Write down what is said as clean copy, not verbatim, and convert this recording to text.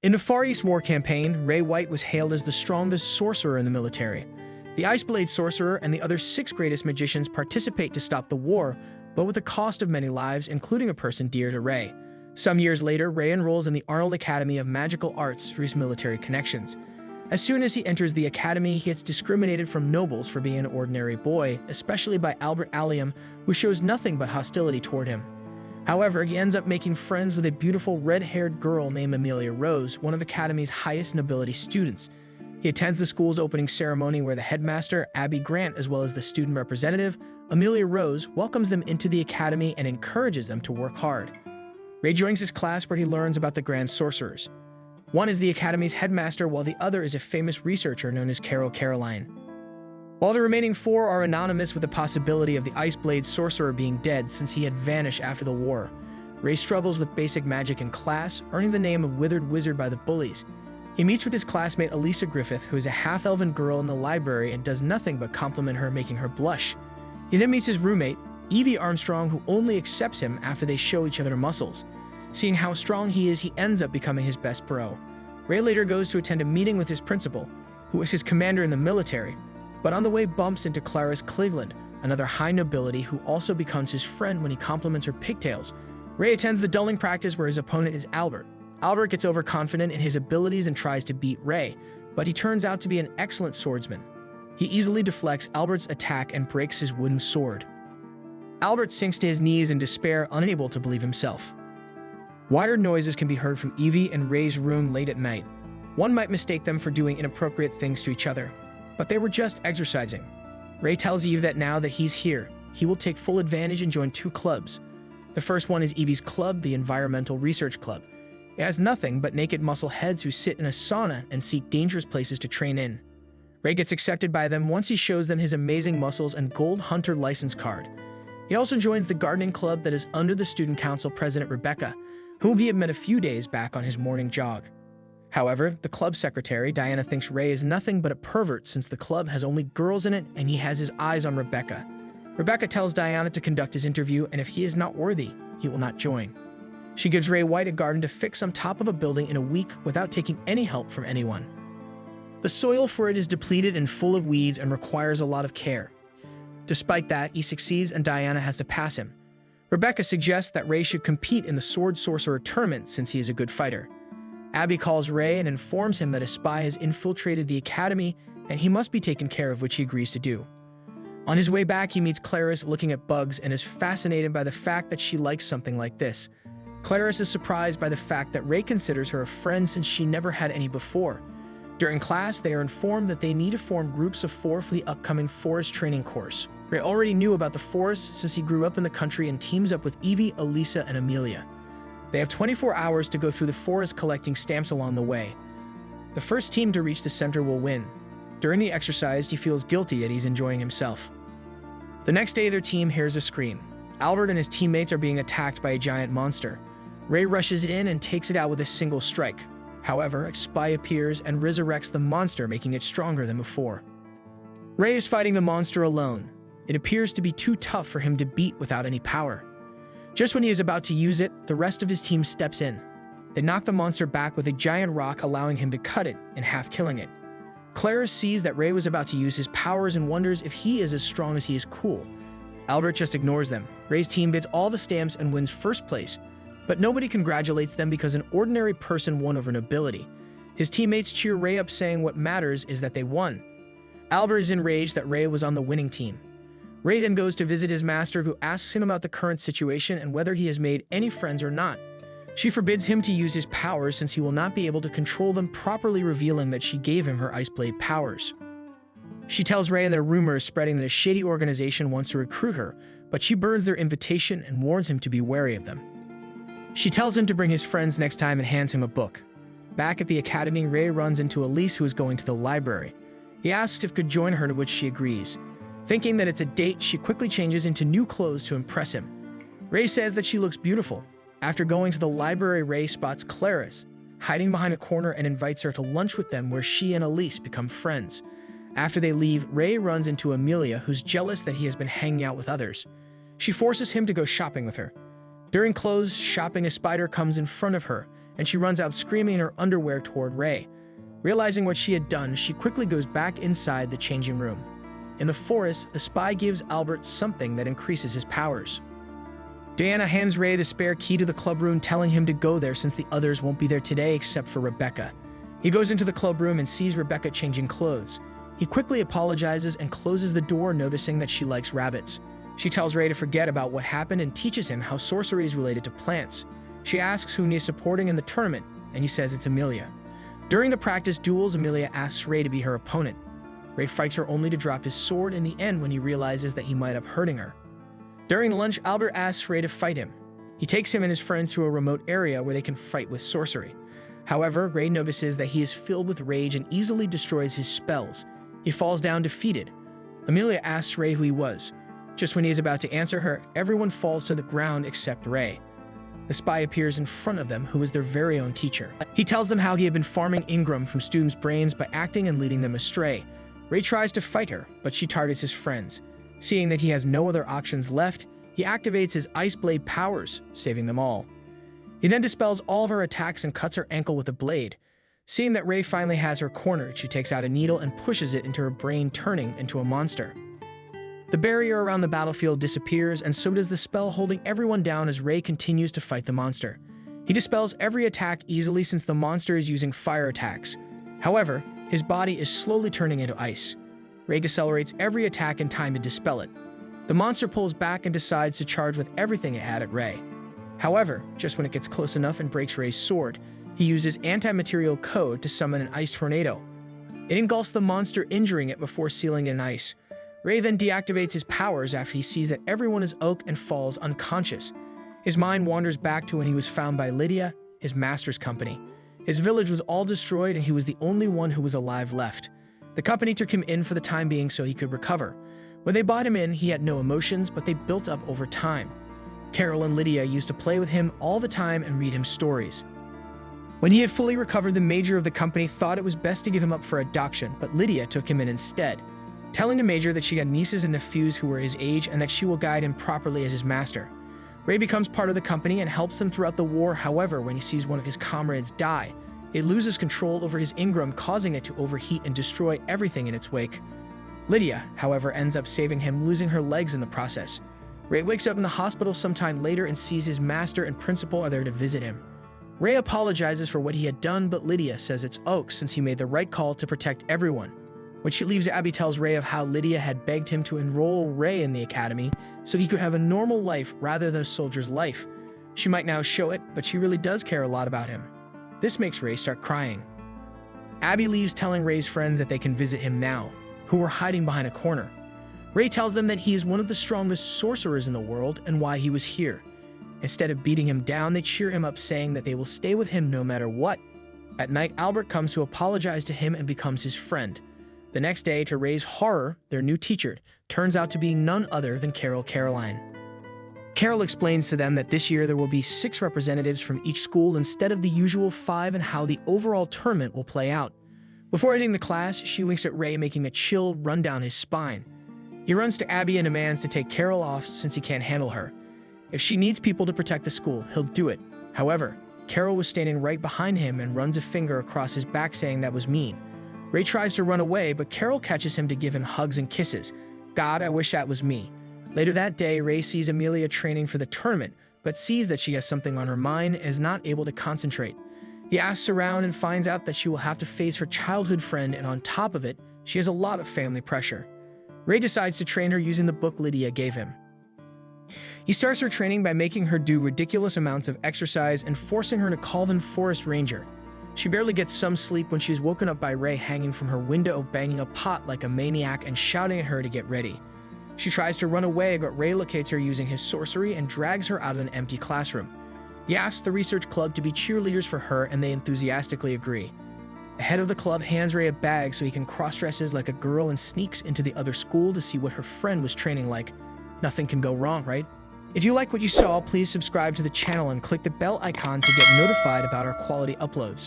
In the Far East War campaign, Ray White was hailed as the strongest sorcerer in the military. The Iceblade Sorcerer and the other 6 greatest magicians participate to stop the war, but with the cost of many lives, including a person dear to Ray. Some years later, Ray enrolls in the Arnold Academy of Magical Arts through his military connections. As soon as he enters the academy, he gets discriminated from nobles for being an ordinary boy, especially by Albert Allium, who shows nothing but hostility toward him. However, he ends up making friends with a beautiful red-haired girl named Amelia Rose, one of the Academy's highest nobility students. He attends the school's opening ceremony where the headmaster, Abby Grant, as well as the student representative, Amelia Rose, welcomes them into the academy and encourages them to work hard. Ray joins his class where he learns about the Grand Sorcerers. One is the Academy's headmaster, while the other is a famous researcher known as Carol Caroline. While the remaining 4 are anonymous with the possibility of the Iceblade Sorcerer being dead since he had vanished after the war, Ray struggles with basic magic in class, earning the name of Withered Wizard by the bullies. He meets with his classmate Elisa Griffith, who is a half-elven girl in the library and does nothing but compliment her, making her blush. He then meets his roommate, Evie Armstrong, who only accepts him after they show each other muscles. Seeing how strong he is, he ends up becoming his best bro. Ray later goes to attend a meeting with his principal, who is his commander in the military, but on the way bumps into Clarice Cleveland, another high nobility who also becomes his friend when he compliments her pigtails. Ray attends the dulling practice where his opponent is Albert. Albert gets overconfident in his abilities and tries to beat Ray, but he turns out to be an excellent swordsman. He easily deflects Albert's attack and breaks his wooden sword. Albert sinks to his knees in despair, unable to believe himself. Wider noises can be heard from Evie and Ray's room late at night. One might mistake them for doing inappropriate things to each other, but they were just exercising. Ray tells Eve that now that he's here, he will take full advantage and join 2 clubs. The first one is Evie's club, the Environmental Research Club. It has nothing but naked muscle heads who sit in a sauna and seek dangerous places to train in. Ray gets accepted by them once he shows them his amazing muscles and gold hunter license card. He also joins the gardening club that is under the student council president Rebecca, whom he had met a few days back on his morning jog. However, the club secretary, Diana, thinks Ray is nothing but a pervert since the club has only girls in it and he has his eyes on Rebecca. Rebecca tells Diana to conduct his interview, and if he is not worthy, he will not join. She gives Ray White a garden to fix on top of a building in a week without taking any help from anyone. The soil for it is depleted and full of weeds and requires a lot of care. Despite that, he succeeds and Diana has to pass him. Rebecca suggests that Ray should compete in the Sword Sorcerer tournament since he is a good fighter. Abby calls Ray and informs him that a spy has infiltrated the academy and he must be taken care of, which he agrees to do. On his way back, he meets Clarice looking at bugs and is fascinated by the fact that she likes something like this. Clarice is surprised by the fact that Ray considers her a friend since she never had any before. During class, they are informed that they need to form groups of 4 for the upcoming forest training course. Ray already knew about the forest since he grew up in the country and teams up with Evie, Elisa, and Amelia. They have 24 hours to go through the forest collecting stamps along the way. The first team to reach the center will win. During the exercise, he feels guilty that he's enjoying himself. The next day, their team hears a scream. Albert and his teammates are being attacked by a giant monster. Ray rushes in and takes it out with a single strike. However, a spy appears and resurrects the monster, making it stronger than before. Ray is fighting the monster alone. It appears to be too tough for him to beat without any power. Just when he is about to use it, the rest of his team steps in. They knock the monster back with a giant rock, allowing him to cut it in half, killing it. Clarice sees that Ray was about to use his powers and wonders if he is as strong as he is cool. Albert just ignores them. Ray's team gets all the stamps and wins first place, but nobody congratulates them because an ordinary person won over nobility. His teammates cheer Ray up, saying what matters is that they won. Albert is enraged that Ray was on the winning team. Ray then goes to visit his master, who asks him about the current situation and whether he has made any friends or not. She forbids him to use his powers since he will not be able to control them properly, revealing that she gave him her Iceblade powers. She tells Ray that a rumor is spreading that a shady organization wants to recruit her, but she burns their invitation and warns him to be wary of them. She tells him to bring his friends next time and hands him a book. Back at the academy, Ray runs into Elise, who is going to the library. He asks if he could join her, to which she agrees. Thinking that it's a date, she quickly changes into new clothes to impress him. Ray says that she looks beautiful. After going to the library, Ray spots Clarice hiding behind a corner and invites her to lunch with them, where she and Elise become friends. After they leave, Ray runs into Amelia, who's jealous that he has been hanging out with others. She forces him to go shopping with her. During clothes shopping, a spider comes in front of her and she runs out screaming in her underwear toward Ray. Realizing what she had done, she quickly goes back inside the changing room. In the forest, the spy gives Albert something that increases his powers. Diana hands Ray the spare key to the club room, telling him to go there since the others won't be there today except for Rebecca. He goes into the club room and sees Rebecca changing clothes. He quickly apologizes and closes the door, noticing that she likes rabbits. She tells Ray to forget about what happened and teaches him how sorcery is related to plants. She asks whom he is supporting in the tournament, and he says it's Amelia. During the practice duels, Amelia asks Ray to be her opponent. Ray fights her only to drop his sword in the end when he realizes that he might up hurting her. During lunch, Albert asks Ray to fight him. He takes him and his friends to a remote area where they can fight with sorcery. However, Ray notices that he is filled with rage and easily destroys his spells. He falls down defeated. Amelia asks Ray who he was. Just when he is about to answer her, everyone falls to the ground except Ray. The spy appears in front of them, who is their very own teacher. He tells them how he had been farming Ingram from students' brains by acting and leading them astray. Ray tries to fight her, but she targets his friends. Seeing that he has no other options left, he activates his Iceblade powers, saving them all. He then dispels all of her attacks and cuts her ankle with a blade. Seeing that Ray finally has her cornered, she takes out a needle and pushes it into her brain, turning into a monster. The barrier around the battlefield disappears, and so does the spell holding everyone down as Ray continues to fight the monster. He dispels every attack easily since the monster is using fire attacks. However, his body is slowly turning into ice. Ray decelerates every attack in time to dispel it. The monster pulls back and decides to charge with everything it had at Ray. However, just when it gets close enough and breaks Ray's sword, he uses anti-material code to summon an ice tornado. It engulfs the monster, injuring it before sealing it in ice. Ray then deactivates his powers after he sees that everyone is oak and falls unconscious. His mind wanders back to when he was found by Lydia, his master's company. His village was all destroyed and he was the only one who was alive left. The company took him in for the time being so he could recover. When they brought him in, he had no emotions, but they built up over time. Carol and Lydia used to play with him all the time and read him stories. When he had fully recovered, the major of the company thought it was best to give him up for adoption, but Lydia took him in instead, telling the major that she had nieces and nephews who were his age and that she will guide him properly as his master. Ray becomes part of the company and helps them throughout the war. However, when he sees one of his comrades die, it loses control over his Ingram, causing it to overheat and destroy everything in its wake. Lydia, however, ends up saving him, losing her legs in the process. Ray wakes up in the hospital sometime later and sees his master and principal are there to visit him. Ray apologizes for what he had done, but Lydia says it's Oak since he made the right call to protect everyone. When she leaves, Abby tells Ray of how Lydia had begged him to enroll Ray in the academy so he could have a normal life rather than a soldier's life. She might now show it, but she really does care a lot about him. This makes Ray start crying. Abby leaves, telling Ray's friends that they can visit him now, who were hiding behind a corner. Ray tells them that he is one of the strongest sorcerers in the world and why he was here. Instead of beating him down, they cheer him up, saying that they will stay with him no matter what. At night, Albert comes to apologize to him and becomes his friend. The next day, to Ray's horror, their new teacher turns out to be none other than Caroline. Carol explains to them that this year there will be 6 representatives from each school instead of the usual 5 and how the overall tournament will play out. Before ending the class, she winks at Ray, making a chill run down his spine. He runs to Abby and demands to take Carol off since he can't handle her. If she needs people to protect the school, he'll do it. However, Carol was standing right behind him and runs a finger across his back, saying that was mean. Ray tries to run away, but Carol catches him to give him hugs and kisses. God, I wish that was me. Later that day, Ray sees Amelia training for the tournament, but sees that she has something on her mind and is not able to concentrate. He asks around and finds out that she will have to face her childhood friend, and on top of it, she has a lot of family pressure. Ray decides to train her using the book Lydia gave him. He starts her training by making her do ridiculous amounts of exercise and forcing her to call the forest ranger. She barely gets some sleep when she is woken up by Ray hanging from her window, banging a pot like a maniac and shouting at her to get ready. She tries to run away, but Ray locates her using his sorcery and drags her out of an empty classroom. He asks the research club to be cheerleaders for her, and they enthusiastically agree. The head of the club hands Ray a bag so he can cross-dresses like a girl and sneaks into the other school to see what her friend was training like. Nothing can go wrong, right? If you like what you saw, please subscribe to the channel and click the bell icon to get notified about our quality uploads.